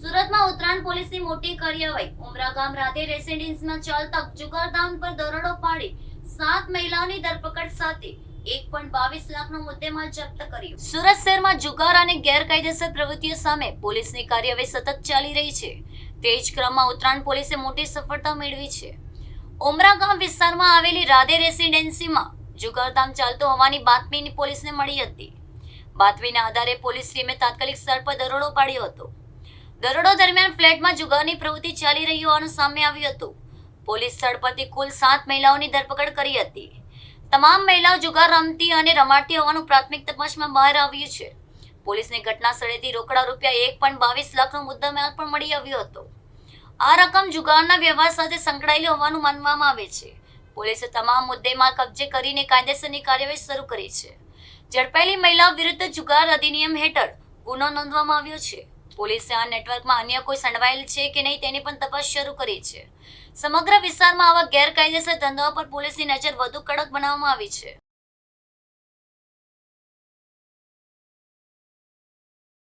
સુરતમાં ઉત્તરાયણ પોલીસની મોટી કાર્યવાહી. ઉમરા ગામ રાધે રેસિડેન્સમાં ચાલતા જુગારધામ પર દરોડો પાડી 7 મહિલાઓની ધરપકડ સાથે 1.22 લાખનો મુદ્દેમાલ જપ્ત કર્યો. સુરત શહેરમાં જુગાર અને ગેરકાયદેસર પ્રવૃત્તિઓ સામે પોલીસની કાર્યવાહી સતત ચાલી રહી છે. તે જ ક્રમમાં ઉત્તરાયણ પોલીસે મોટી સફળતા મેળવી છે. ઉમરા ગામ વિસ્તારમાં આવેલી રાધે રેસિડેન્સીમાં જુગારધામ ચાલતો હોવાની બાતમી પોલીસને મળી હતી. બાતમીના આધારે પોલીસ ટીમે તાત્કાલિક સ્થળ પર દરોડો પાડ્યો હતો. દરોડો દરમિયાન ફ્લેટમાં જુગારની પ્રવૃત્તિ ચાલી રહી હોવાનું સામે આવ્યું હતું. પોલીસ સ્થળ પરથી કુલ 7 મહિલાઓની ધરપકડ કરી હતી. તમામ મહિલાઓ જુગાર રમતી અને રમાડતી હોવાનું પ્રાથમિક તપાસમાં બહાર આવ્યું છે. પોલીસને ઘટના સ્થળેથી રોકડા રૂપિયા 1.22 લાખનો મુદ્દામાલ પણ મળી આવ્યો હતો. આ રકમ જુગારના વ્યવહાર સાથે સંકળાયેલી હોવાનું માનવામાં આવે છે. પોલીસે તમામ મુદ્દેમાલ કબજે કરીને કાયદેસરની કાર્યવાહી શરૂ કરી છે. ઝડપાયેલી મહિલાઓ વિરુદ્ધ જુગાર અધિનિયમ હેઠળ ગુનો નોંધવામાં આવ્યો છે. પોલીસે આ નેટવર્કમાં અન્ય કોઈ સંડવાયેલ છે કે નહીં તેની પણ તપાસ શરૂ કરી છે. સમગ્ર વિસ્તારમાં આવા ગેરકાયદેસર ધંધાઓ પર પોલીસની નજર વધુ કડક બનાવવામાં આવી છે.